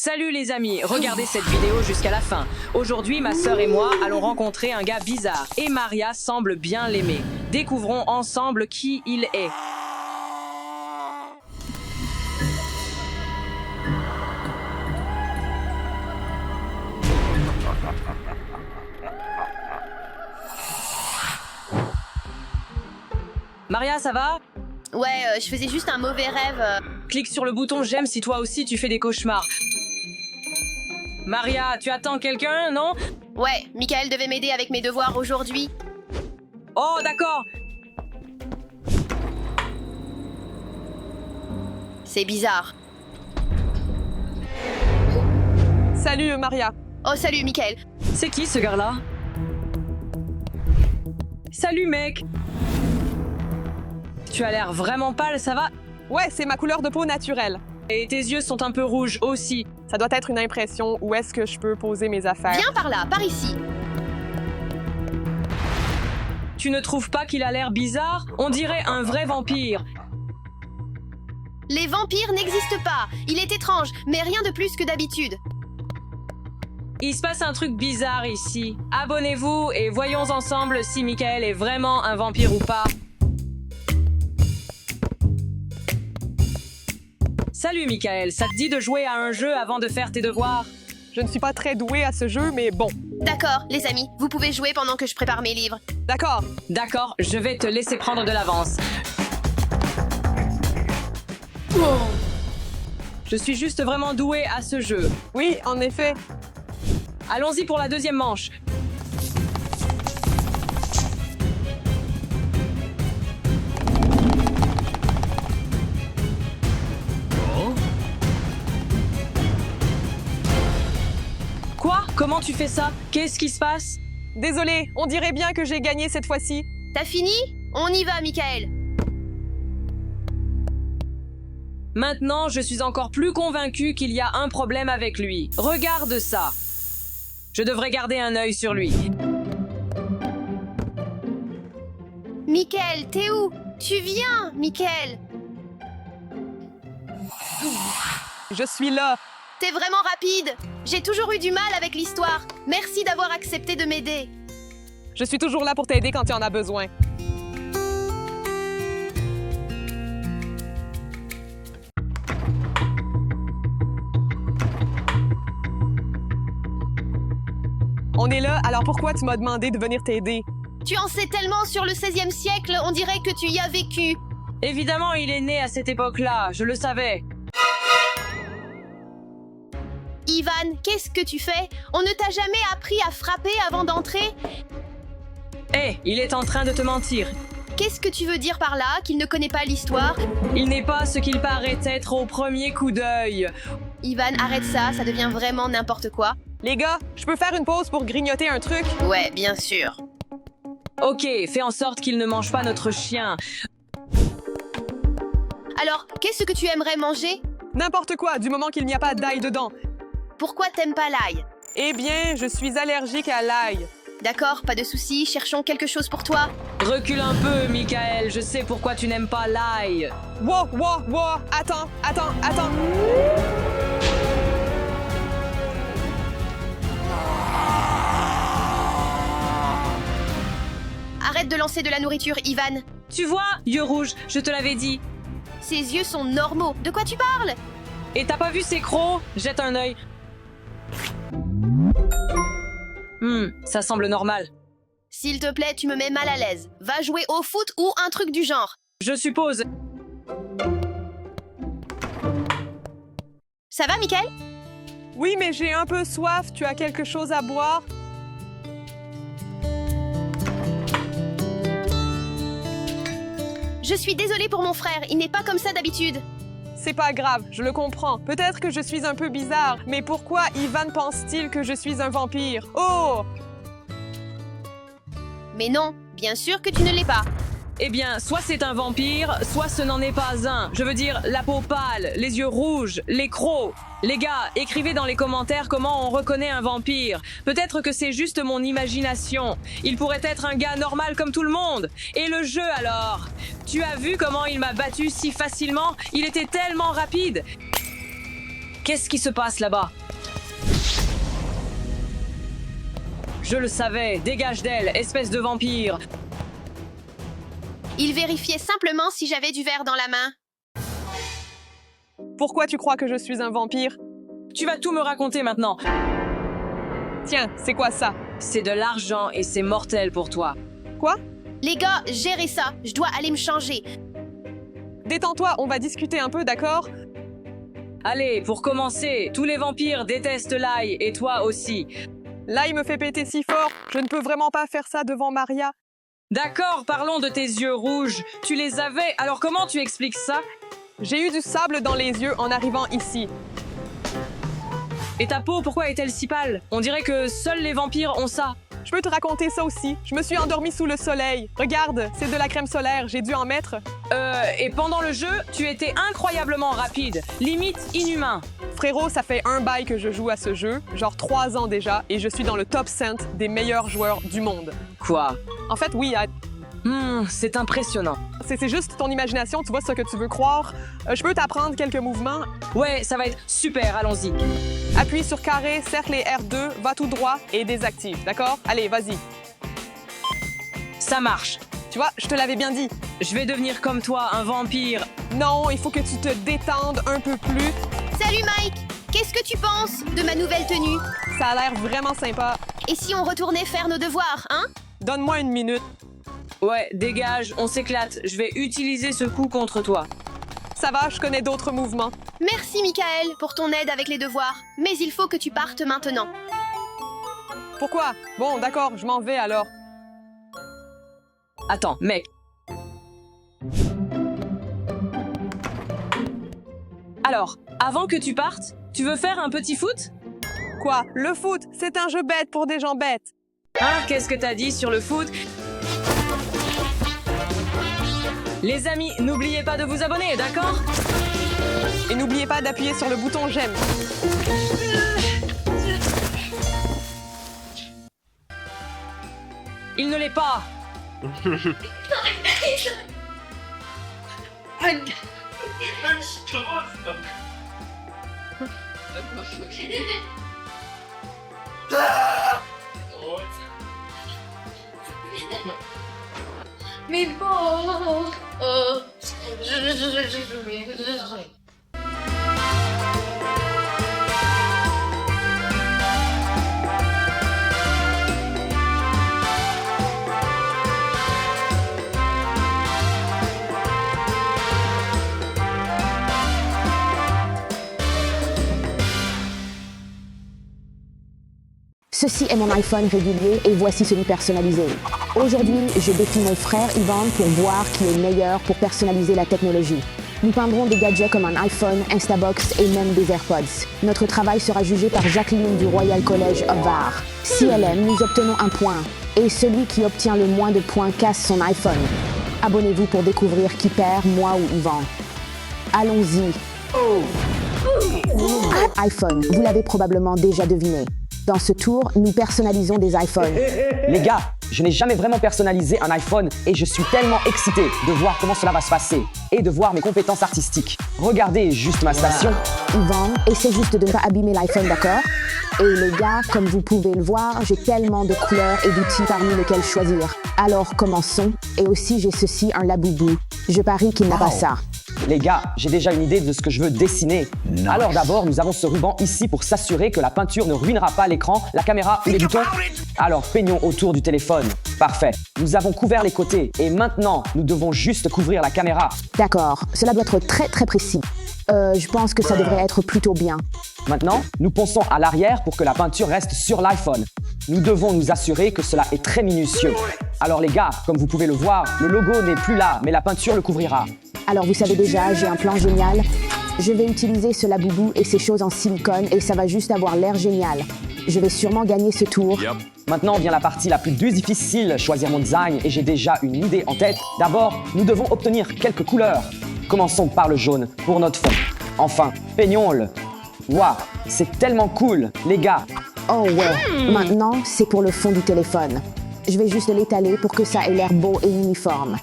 Salut les amis, regardez cette vidéo jusqu'à la fin. Aujourd'hui, ma sœur et moi allons rencontrer un gars bizarre et Maria semble bien l'aimer. Découvrons ensemble qui il est. Maria, ça va? Ouais, je faisais juste un mauvais rêve. Clique sur le bouton j'aime si toi aussi tu fais des cauchemars. Maria, tu attends quelqu'un, non? Ouais, Michael devait m'aider avec mes devoirs aujourd'hui. Oh, d'accord. C'est bizarre. Salut Maria. Oh, salut, Michael. C'est qui ce gars-là? Salut mec. Tu as l'air vraiment pâle, ça va? Ouais, c'est ma couleur de peau naturelle. Et tes yeux sont un peu rouges aussi. Ça doit être une impression. Où est-ce que je peux poser mes affaires? Viens par là, par ici. Tu ne trouves pas qu'il a l'air bizarre? On dirait un vrai vampire. Les vampires n'existent pas. Il est étrange, mais rien de plus que d'habitude. Il se passe un truc bizarre ici. Abonnez-vous et voyons ensemble si Michael est vraiment un vampire ou pas. Salut Michael, ça te dit de jouer à un jeu avant de faire tes devoirs? Je ne suis pas très douée à ce jeu, mais bon. D'accord, les amis, vous pouvez jouer pendant que je prépare mes livres. D'accord. D'accord, je vais te laisser prendre de l'avance. Je suis juste vraiment douée à ce jeu. Oui, en effet. Allons-y pour la deuxième manche. Quoi? Comment tu fais ça? Qu'est-ce qui se passe? Désolée, on dirait bien que j'ai gagné cette fois-ci. T'as fini? On y va, Michael. Maintenant, je suis encore plus convaincue qu'il y a un problème avec lui. Regarde ça. Je devrais garder un œil sur lui. Michael, t'es où? Tu viens, Michael. Je suis là. T'es vraiment rapide. J'ai toujours eu du mal avec l'histoire. Merci d'avoir accepté de m'aider. Je suis toujours là pour t'aider quand tu en as besoin. On est là, alors pourquoi tu m'as demandé de venir t'aider? Tu en sais tellement sur le 16e siècle, on dirait que tu y as vécu. Évidemment, il est né à cette époque-là, je le savais. Ivan, qu'est-ce que tu fais? On ne t'a jamais appris à frapper avant d'entrer? Hé, il est en train de te mentir. Qu'est-ce que tu veux dire par là? Qu'il ne connaît pas l'histoire? Il n'est pas ce qu'il paraît être au premier coup d'œil. Ivan, arrête ça, ça devient vraiment n'importe quoi. Les gars, je peux faire une pause pour grignoter un truc? Ouais, bien sûr. Ok, fais en sorte qu'il ne mange pas notre chien. Alors, qu'est-ce que tu aimerais manger? N'importe quoi, du moment qu'il n'y a pas d'ail dedans. Pourquoi t'aimes pas l'ail? Eh bien, je suis allergique à l'ail. D'accord, pas de soucis, cherchons quelque chose pour toi. Recule un peu, Michael, je sais pourquoi tu n'aimes pas l'ail. Wow, wow, wow, attends. Arrête de lancer de la nourriture, Ivan. Tu vois, yeux rouges, je te l'avais dit. Ses yeux sont normaux. De quoi tu parles? Et t'as pas vu ses crocs? Jette un œil. Ça semble normal. S'il te plaît, tu me mets mal à l'aise. Va jouer au foot ou un truc du genre. Je suppose. Ça va, Michael? Oui, mais j'ai un peu soif. Tu as quelque chose à boire? Je suis désolée pour mon frère, il n'est pas comme ça d'habitude. C'est pas grave, je le comprends. Peut-être que je suis un peu bizarre, mais pourquoi Ivan pense-t-il que je suis un vampire? Oh! Mais non, bien sûr que tu ne l'es pas. Eh bien, soit c'est un vampire, soit ce n'en est pas un. Je veux dire, la peau pâle, les yeux rouges, les crocs. Les gars, écrivez dans les commentaires comment on reconnaît un vampire. Peut-être que c'est juste mon imagination. Il pourrait être un gars normal comme tout le monde. Et le jeu alors? Tu as vu comment il m'a battu si facilement? Il était tellement rapide. Qu'est-ce qui se passe là-bas? Je le savais, dégage d'elle, espèce de vampire. Il vérifiait simplement si j'avais du verre dans la main. Pourquoi tu crois que je suis un vampire? Tu vas tout me raconter maintenant. Tiens, c'est quoi ça? C'est de l'argent et c'est mortel pour toi. Quoi? Les gars, gérez ça. Je dois aller me changer. Détends-toi, on va discuter un peu, d'accord? Allez, pour commencer, tous les vampires détestent l'ail et toi aussi. Là, il me fait péter si fort. Je ne peux vraiment pas faire ça devant Maria. D'accord, parlons de tes yeux rouges. Tu les avais, alors comment tu expliques ça? J'ai eu du sable dans les yeux en arrivant ici. Et ta peau, pourquoi est-elle si pâle? On dirait que seuls les vampires ont ça. Je peux te raconter ça aussi. Je me suis endormie sous le soleil. Regarde, c'est de la crème solaire. J'ai dû en mettre. Et pendant le jeu, tu étais incroyablement rapide, limite inhumain. Frérot, ça fait un bail que je joue à ce jeu, genre 3 ans déjà, et je suis dans le top 5 des meilleurs joueurs du monde. Quoi? En fait, oui, C'est impressionnant. c'est juste ton imagination, tu vois ce que tu veux croire. Je peux t'apprendre quelques mouvements. Ouais, ça va être super, allons-y. Appuie sur carré, cercle et R2, va tout droit et désactive, d'accord? Allez, vas-y. Ça marche. Tu vois, je te l'avais bien dit. Je vais devenir comme toi, un vampire. Non, il faut que tu te détendes un peu plus. Salut Mike! Qu'est-ce que tu penses de ma nouvelle tenue? Ça a l'air vraiment sympa. Et si on retournait faire nos devoirs, hein? Donne-moi une minute. Ouais, dégage, on s'éclate. Je vais utiliser ce coup contre toi. Ça va, je connais d'autres mouvements. Merci Michael pour ton aide avec les devoirs. Mais il faut que tu partes maintenant. Pourquoi? Bon, d'accord, je m'en vais alors. Attends, mec. Alors, avant que tu partes, tu veux faire un petit foot? Quoi? Le foot, c'est un jeu bête pour des gens bêtes. Hein, qu'est-ce que t'as dit sur le foot? Les amis, n'oubliez pas de vous abonner, d'accord? Et n'oubliez pas d'appuyer sur le bouton j'aime. Il ne l'est pas. Mais bon, Ceci est mon iPhone régulier et voici celui personnalisé. Aujourd'hui, je défie mon frère Ivan pour voir qui est meilleur pour personnaliser la technologie. Nous peindrons des gadgets comme un iPhone, Instabox et même des AirPods. Notre travail sera jugé par Jacqueline du Royal College of Var. Si elle aime, nous obtenons un point. Et celui qui obtient le moins de points casse son iPhone. Abonnez-vous pour découvrir qui perd, moi ou Ivan. Allons-y. iPhone, vous l'avez probablement déjà deviné. Dans ce tour, nous personnalisons des iPhones. Les gars, je n'ai jamais vraiment personnalisé un iPhone et je suis tellement excité de voir comment cela va se passer et de voir mes compétences artistiques. Regardez juste ma station. Ivan, essaie juste de ne pas abîmer l'iPhone, d'accord? Et les gars, comme vous pouvez le voir, j'ai tellement de couleurs et d'outils parmi lesquels choisir. Alors commençons. Et aussi, j'ai ceci, un laboubou. Je parie qu'il n'a pas ça. Les gars, j'ai déjà une idée de ce que je veux dessiner. Alors d'abord, nous avons ce ruban ici pour s'assurer que la peinture ne ruinera pas l'écran, la caméra ou les boutons. Alors peignons autour du téléphone. Parfait. Nous avons couvert les côtés et maintenant, nous devons juste couvrir la caméra. D'accord, cela doit être très très précis. Je pense que ça devrait être plutôt bien. Maintenant, nous ponçons à l'arrière pour que la peinture reste sur l'iPhone. Nous devons nous assurer que cela est très minutieux. Alors les gars, comme vous pouvez le voir, le logo n'est plus là, mais la peinture le couvrira. Alors vous savez déjà, j'ai un plan génial. Je vais utiliser ce laboubou et ces choses en silicone et ça va juste avoir l'air génial. Je vais sûrement gagner ce tour. Maintenant vient la partie la plus difficile, choisir mon design, et j'ai déjà une idée en tête. D'abord, nous devons obtenir quelques couleurs. Commençons par le jaune pour notre fond. Enfin, peignons-le. Waouh, c'est tellement cool, les gars. Oh ouais, maintenant c'est pour le fond du téléphone. Je vais juste l'étaler pour que ça ait l'air beau et uniforme.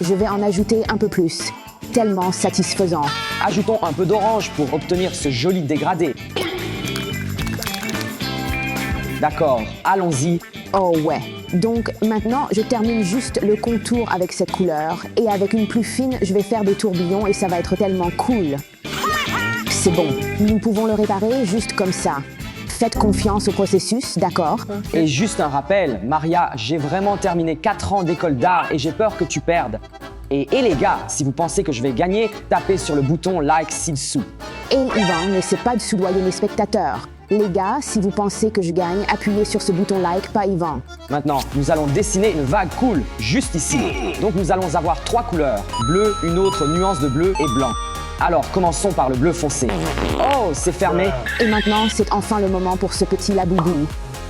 Je vais en ajouter un peu plus. tellement satisfaisant. Ajoutons un peu d'orange pour obtenir ce joli dégradé. D'accord, allons-y. Oh ouais. Donc maintenant, je termine juste le contour avec cette couleur. Et avec une plus fine, je vais faire des tourbillons et ça va être tellement cool. C'est bon. Nous pouvons le réparer juste comme ça. Faites confiance au processus, d'accord? Et juste un rappel, Maria, j'ai vraiment terminé 4 ans d'école d'art et j'ai peur que tu perdes. Et les gars, si vous pensez que je vais gagner, tapez sur le bouton like ci-dessous. Et Yvan n'essaie pas de soudoyer mes spectateurs. Les gars, si vous pensez que je gagne, appuyez sur ce bouton like, pas Yvan. Maintenant, nous allons dessiner une vague cool, juste ici. Donc nous allons avoir 3 couleurs, bleu, une autre nuance de bleu et blanc. Alors, commençons par le bleu foncé. Oh, c'est fermé. Et maintenant, c'est enfin le moment pour ce petit laboubou.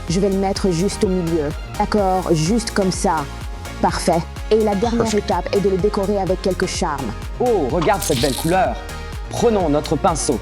Je vais le mettre juste au milieu. D'accord, juste comme ça. Parfait. Et la dernière étape est de le décorer avec quelques charmes. Oh, regarde cette belle couleur. Prenons notre pinceau.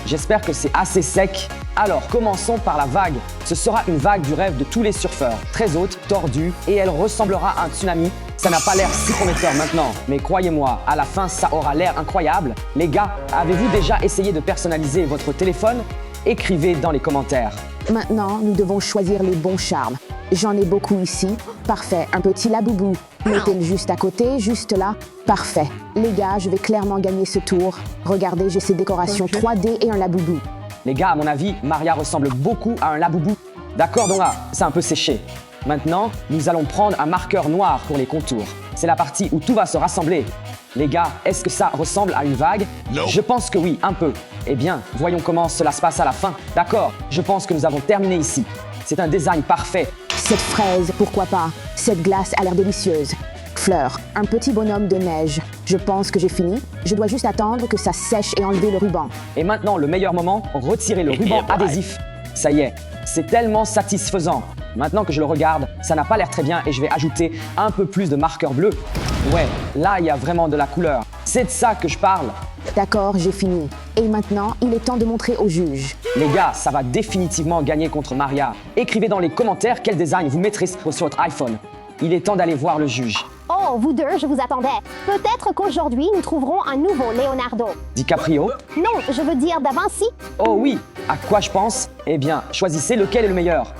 J'espère que c'est assez sec. Alors, commençons par la vague. Ce sera une vague du rêve de tous les surfeurs. Très haute, tordue, et elle ressemblera à un tsunami. Ça n'a pas l'air si prometteur maintenant, mais croyez-moi, à la fin, ça aura l'air incroyable. Les gars, avez-vous déjà essayé de personnaliser votre téléphone? Écrivez dans les commentaires. Maintenant, nous devons choisir les bons charmes. J'en ai beaucoup ici. Parfait, un petit laboubou. Mettez-le juste à côté, juste là. Parfait. Les gars, je vais clairement gagner ce tour. Regardez, j'ai ces décorations 3D et un laboubou. Les gars, à mon avis, Maria ressemble beaucoup à un laboubou. D'accord, donc là, c'est un peu séché. Maintenant, nous allons prendre un marqueur noir pour les contours. C'est la partie où tout va se rassembler. Les gars, est-ce que ça ressemble à une vague? Je pense que oui, un peu. Eh bien, voyons comment cela se passe à la fin. D'accord, je pense que nous avons terminé ici. C'est un design parfait. Cette fraise, pourquoi pas? Cette glace a l'air délicieuse. Fleur, un petit bonhomme de neige. Je pense que j'ai fini. Je dois juste attendre que ça sèche et enlever le ruban. Et maintenant, le meilleur moment, retirez le ruban adhésif. Ça y est, c'est tellement satisfaisant. Maintenant que je le regarde, ça n'a pas l'air très bien et je vais ajouter un peu plus de marqueur bleu. Ouais, là, il y a vraiment de la couleur. C'est de ça que je parle. D'accord, j'ai fini. Et maintenant, il est temps de montrer au juge. Les gars, ça va définitivement gagner contre Maria. Écrivez dans les commentaires quel design vous mettrez sur votre iPhone. Il est temps d'aller voir le juge. Oh, vous deux, je vous attendais. Peut-être qu'aujourd'hui, nous trouverons un nouveau Leonardo. DiCaprio? Non, je veux dire Da Vinci. Oh oui, à quoi je pense? Eh bien, choisissez lequel est le meilleur.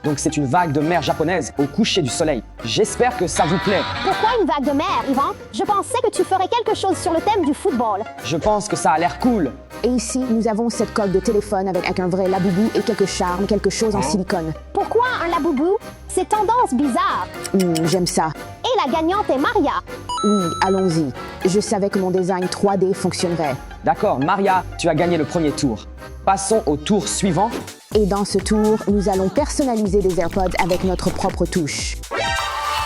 Donc c'est une vague de mer japonaise au coucher du soleil. J'espère que ça vous plaît. Pourquoi une vague de mer, Yvan? Je pensais que tu ferais quelque chose sur le thème du football. Je pense que ça a l'air cool. Et ici, nous avons cette coque de téléphone avec un vrai laboubou et quelques charmes, quelque chose en silicone. Pourquoi un laboubou? C'est tendance bizarre. J'aime ça. Et la gagnante est Maria. Oui, allons-y. Je savais que mon design 3D fonctionnerait. D'accord, Maria, tu as gagné le premier tour. Passons au tour suivant. Et dans ce tour, nous allons personnaliser des AirPods avec notre propre touche.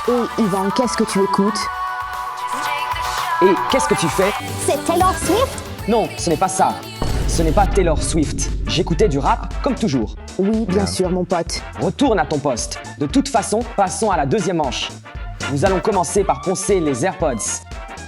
Et Yvan, qu'est-ce que tu écoutes? Et qu'est-ce que tu fais? C'est Taylor Swift? Non, ce n'est pas ça. Ce n'est pas Taylor Swift. J'écoutais du rap, comme toujours. Oui, bien sûr, mon pote. Retourne à ton poste. De toute façon, passons à la deuxième manche. Nous allons commencer par poncer les AirPods.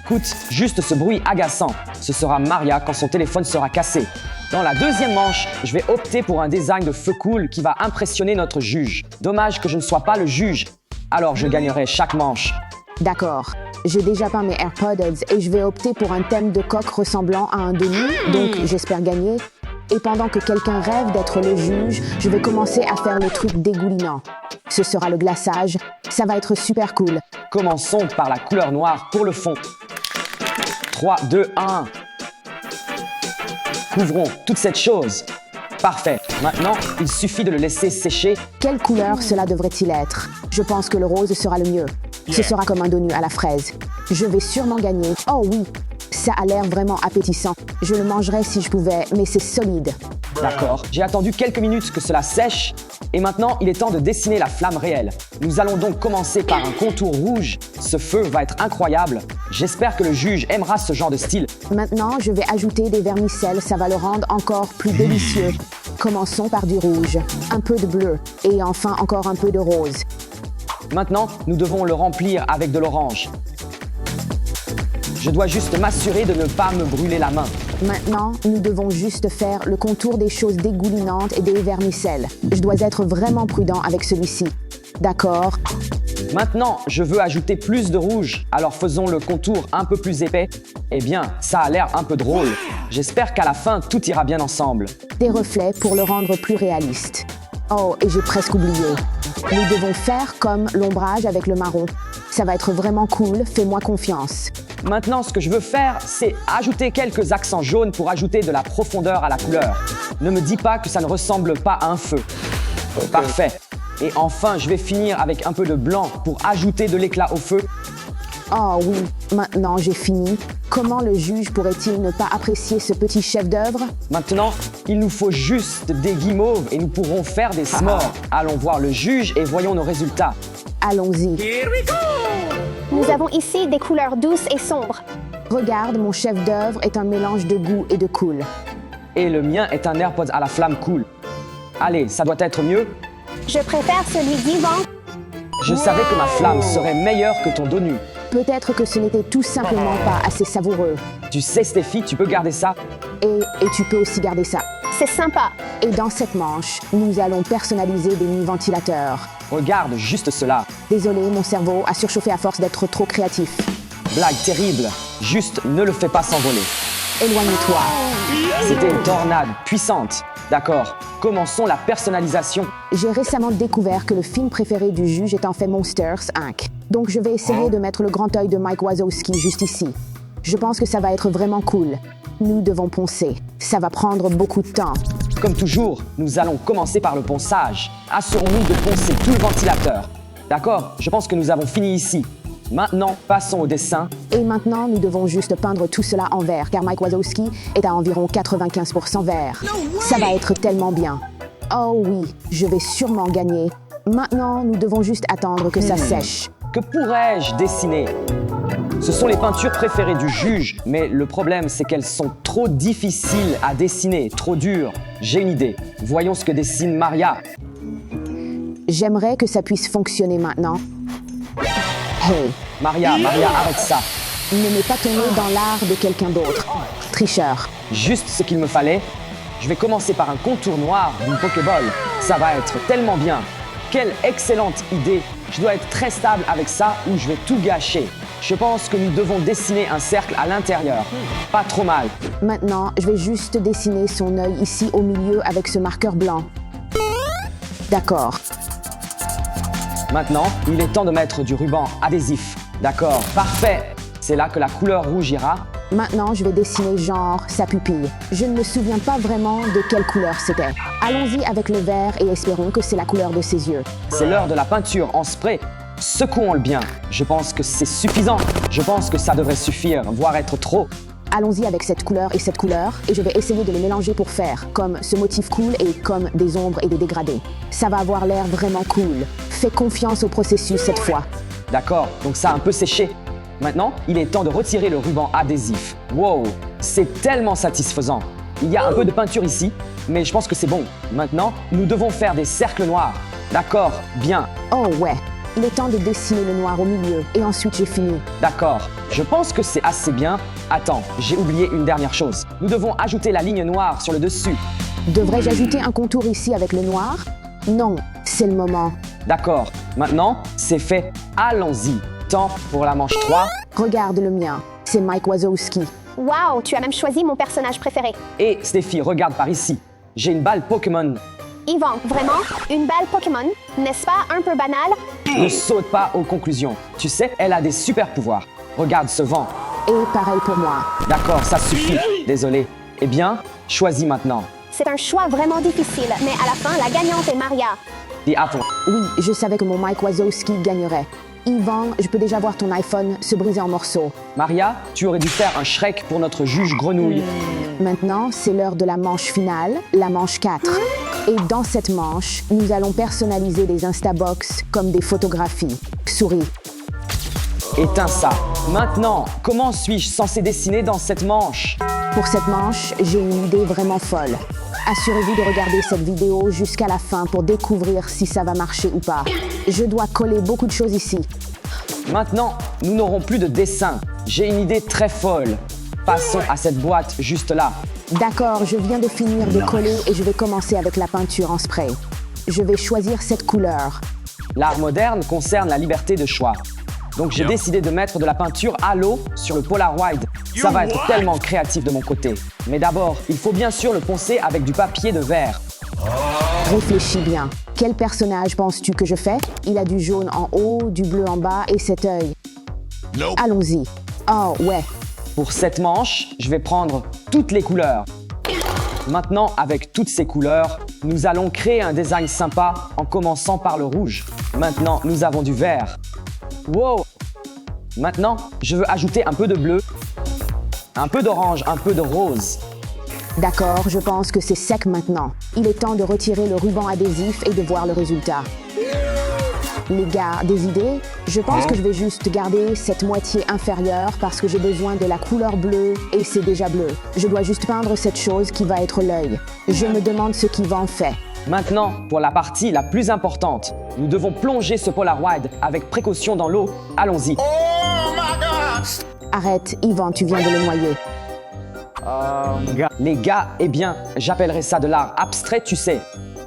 Écoute, juste ce bruit agaçant. Ce sera Maria quand son téléphone sera cassé. Dans la deuxième manche, je vais opter pour un design de feu cool qui va impressionner notre juge. Dommage que je ne sois pas le juge. Alors je gagnerai chaque manche. D'accord. J'ai déjà peint mes AirPods et je vais opter pour un thème de coque ressemblant à un demi, donc j'espère gagner. Et pendant que quelqu'un rêve d'être le juge, je vais commencer à faire le truc dégoulinant. Ce sera le glaçage. Ça va être super cool. Commençons par la couleur noire pour le fond. 3, 2, 1. Couvrons toute cette chose. Parfait. Maintenant, il suffit de le laisser sécher. Quelle couleur cela devrait-il être? Je pense que le rose sera le mieux. Ce sera comme un donut à la fraise. Je vais sûrement gagner. Oh oui, ça a l'air vraiment appétissant. Je le mangerais si je pouvais, mais c'est solide. D'accord. J'ai attendu quelques minutes que cela sèche. Et maintenant, il est temps de dessiner la flamme réelle. Nous allons donc commencer par un contour rouge. Ce feu va être incroyable. J'espère que le juge aimera ce genre de style. Maintenant, je vais ajouter des vermicelles. Ça va le rendre encore plus délicieux. Commençons par du rouge, un peu de bleu et enfin encore un peu de rose. Maintenant, nous devons le remplir avec de l'orange. Je dois juste m'assurer de ne pas me brûler la main. Maintenant, nous devons juste faire le contour des choses dégoulinantes et des vermicelles. Je dois être vraiment prudent avec celui-ci. D'accord. Maintenant, je veux ajouter plus de rouge, alors faisons le contour un peu plus épais. Eh bien, ça a l'air un peu drôle. J'espère qu'à la fin, tout ira bien ensemble. Des reflets pour le rendre plus réaliste. Oh, et j'ai presque oublié. Nous devons faire comme l'ombrage avec le marron. Ça va être vraiment cool, fais-moi confiance. Maintenant, ce que je veux faire, c'est ajouter quelques accents jaunes pour ajouter de la profondeur à la couleur. Ne me dis pas que ça ne ressemble pas à un feu. Parfait. Et enfin, je vais finir avec un peu de blanc pour ajouter de l'éclat au feu. Oh oui, maintenant j'ai fini. Comment le juge pourrait-il ne pas apprécier ce petit chef-d'œuvre? Maintenant, il nous faut juste des guimauves et nous pourrons faire des s'mores. Allons voir le juge et voyons nos résultats. Allons-y. Nous avons ici des couleurs douces et sombres. Regarde, mon chef-d'œuvre est un mélange de goût et de cool. Et le mien est un AirPods à la flamme cool. Allez, ça doit être mieux. Je préfère celui d'Yvan. Je savais que ma flamme serait meilleure que ton dos nu. Peut-être que ce n'était tout simplement pas assez savoureux. Tu sais, Stéphie, tu peux garder ça. Et tu peux aussi garder ça. C'est sympa. Et dans cette manche, nous allons personnaliser des mini-ventilateurs. Regarde juste cela. Désolé, mon cerveau a surchauffé à force d'être trop créatif. Blague terrible. Juste ne le fais pas s'envoler. Éloigne-toi. C'était une tornade puissante. D'accord. Commençons la personnalisation. J'ai récemment découvert que le film préféré du juge est en fait Monsters, Inc. Donc je vais essayer de mettre le grand œil de Mike Wazowski juste ici. Je pense que ça va être vraiment cool. Nous devons poncer. Ça va prendre beaucoup de temps. Comme toujours, nous allons commencer par le ponçage. Assurons-nous de poncer tout le ventilateur. D'accord, je pense que nous avons fini ici. Maintenant, passons au dessin. Et maintenant, nous devons juste peindre tout cela en vert, car Mike Wazowski est à environ 95% vert. Ça va être tellement bien. Oh oui, je vais sûrement gagner. Maintenant, nous devons juste attendre que ça sèche. Que pourrais-je dessiner? Ce sont les peintures préférées du juge, mais le problème, c'est qu'elles sont trop difficiles à dessiner, trop dures. J'ai une idée. Voyons ce que dessine Maria. J'aimerais que ça puisse fonctionner maintenant. Hey, Maria, arrête ça. ne mets pas ton nez dans l'art de quelqu'un d'autre. Tricheur. Juste ce qu'il me fallait. Je vais commencer par un contour noir d'une Pokéball. Ça va être tellement bien. Quelle excellente idée. Je dois être très stable avec ça ou je vais tout gâcher. Je pense que nous devons dessiner un cercle à l'intérieur. Pas trop mal. Maintenant, je vais juste dessiner son œil ici au milieu avec ce marqueur blanc. D'accord. Maintenant, il est temps de mettre du ruban adhésif. D'accord, parfait. C'est là que la couleur rouge ira. Maintenant, je vais dessiner genre sa pupille. Je ne me souviens pas vraiment de quelle couleur c'était. Allons-y avec le vert et espérons que c'est la couleur de ses yeux. C'est l'heure de la peinture en spray. Secouons-le bien. Je pense que c'est suffisant. Je pense que ça devrait suffire, voire être trop. Allons-y avec cette couleur, et je vais essayer de les mélanger pour faire, comme ce motif cool et comme des ombres et des dégradés. Ça va avoir l'air vraiment cool. Fais confiance au processus cette fois. D'accord, donc ça a un peu séché. Maintenant, il est temps de retirer le ruban adhésif. Wow, c'est tellement satisfaisant. Il y a un peu de peinture ici, mais je pense que c'est bon. Maintenant, nous devons faire des cercles noirs. D'accord, bien. Oh ouais, il est temps de dessiner le noir au milieu, et ensuite j'ai fini. D'accord, je pense que c'est assez bien. Attends, j'ai oublié une dernière chose. Nous devons ajouter la ligne noire sur le dessus. Devrais-je ajouter un contour ici avec le noir? Non, c'est le moment. D'accord, maintenant, c'est fait. Allons-y. Temps pour la manche 3. Regarde le mien, c'est Mike Wazowski. Waouh, tu as même choisi mon personnage préféré. Et Stéphie, regarde par ici. J'ai une balle Pokémon. Yvan, vraiment? Une balle Pokémon? N'est-ce pas un peu banal? Ne saute pas aux conclusions. Tu sais, elle a des super pouvoirs. Regarde ce vent. Et pareil pour moi. D'accord, ça suffit. Désolé. Eh bien, choisis maintenant. C'est un choix vraiment difficile, mais à la fin, la gagnante est Maria. Et attends. Oui, je savais que mon Mike Wazowski gagnerait. Yvan, je peux déjà voir ton iPhone se briser en morceaux. Maria, tu aurais dû faire un Shrek pour notre juge grenouille. Maintenant, c'est l'heure de la manche finale, la manche 4. Et dans cette manche, nous allons personnaliser des Instabox comme des photographies. Souris. Éteins ça. Maintenant, comment suis-je censé dessiner dans cette manche? Pour cette manche, j'ai une idée vraiment folle. Assurez-vous de regarder cette vidéo jusqu'à la fin pour découvrir si ça va marcher ou pas. Je dois coller beaucoup de choses ici. Maintenant, nous n'aurons plus de dessin. J'ai une idée très folle. Passons à cette boîte juste là. D'accord, je viens de finir de coller et je vais commencer avec la peinture en spray. Je vais choisir cette couleur. L'art moderne concerne la liberté de choix. Donc j'ai décidé de mettre de la peinture à l'eau sur le Polaroid. Ça va être tellement créatif de mon côté. Mais d'abord, il faut bien sûr le poncer avec du papier de verre. Réfléchis bien. Quel personnage penses-tu que je fais? Il a du jaune en haut, du bleu en bas et cet œil. Allons-y. Oh ouais. Pour cette manche, je vais prendre toutes les couleurs. Maintenant, avec toutes ces couleurs, nous allons créer un design sympa en commençant par le rouge. Maintenant, nous avons du vert. Wow! Maintenant, je veux ajouter un peu de bleu, un peu d'orange, un peu de rose. D'accord, je pense que c'est sec maintenant. Il est temps de retirer le ruban adhésif et de voir le résultat. Les gars, des idées? Je pense que je vais juste garder cette moitié inférieure parce que j'ai besoin de la couleur bleue et c'est déjà bleu. Je dois juste peindre cette chose qui va être l'œil. Je me demande ce qu'Yvan fait. Maintenant, pour la partie la plus importante, nous devons plonger ce Polaroid avec précaution dans l'eau. Allons-y. Arrête, Yvan, tu viens de le noyer. Les gars, eh bien, j'appellerais ça de l'art abstrait, tu sais.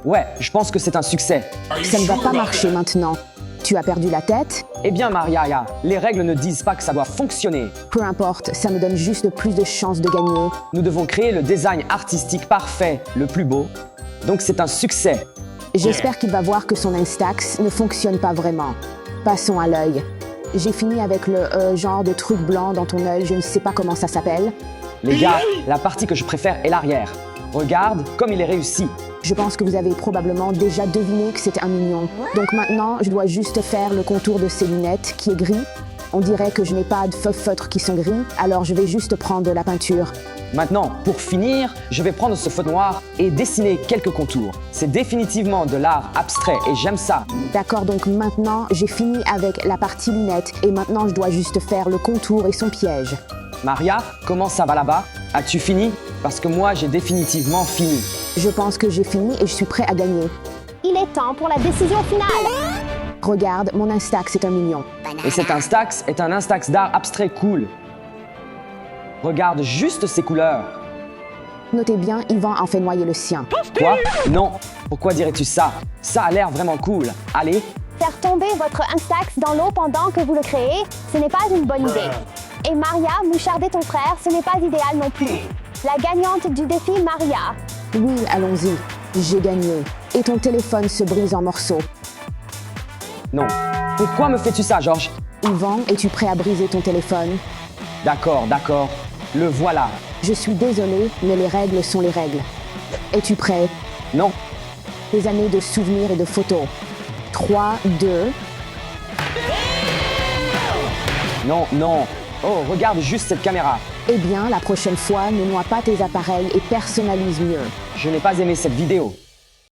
Ouais, je pense que c'est un succès. Ça ne va pas marcher maintenant. Tu as perdu la tête? Eh bien, Maria, les règles ne disent pas que ça doit fonctionner. Peu importe, ça me donne juste plus de chances de gagner. Nous devons créer le design artistique parfait, le plus beau. Donc c'est un succès. J'espère qu'il va voir que son Instax ne fonctionne pas vraiment. Passons à l'œil. J'ai fini avec le genre de truc blanc dans ton œil, je ne sais pas comment ça s'appelle. Les gars, la partie que je préfère est l'arrière. Regarde comme il est réussi. Je pense que vous avez probablement déjà deviné que c'était un mignon. Donc maintenant, je dois juste faire le contour de ses lunettes qui est gris. On dirait que je n'ai pas de feutres qui sont gris, alors je vais juste prendre de la peinture. Maintenant, pour finir, je vais prendre ce feu noir et dessiner quelques contours. C'est définitivement de l'art abstrait et j'aime ça. D'accord, donc maintenant, j'ai fini avec la partie lunettes et maintenant je dois juste faire le contour et son piège. Maria, comment ça va là-bas? As-tu fini? Parce que moi, j'ai définitivement fini. Je pense que j'ai fini et je suis prêt à gagner. Il est temps pour la décision finale. Regarde, mon Instax est un mignon. Et cet Instax est un Instax d'art abstrait cool. Regarde juste ces couleurs. Notez bien, Yvan en fait noyer le sien. Quoi? Non. Pourquoi dirais-tu ça? Ça a l'air vraiment cool. Allez. Faire tomber votre Instax dans l'eau pendant que vous le créez, ce n'est pas une bonne idée. Et Maria, moucharder ton frère, ce n'est pas idéal non plus. La gagnante du défi, Maria. Oui, allons-y. J'ai gagné. Et ton téléphone se brise en morceaux. Non. Pourquoi me fais-tu ça, Georges? Yvan, es-tu prêt à briser ton téléphone? D'accord, d'accord. Le voilà. Je suis désolée, mais les règles sont les règles. Es-tu prêt? Non. Des années de souvenirs et de photos. 3, 2... Non, non. Oh, regarde juste cette caméra. Eh bien, la prochaine fois, ne noie pas tes appareils et personnalise mieux. Je n'ai pas aimé cette vidéo.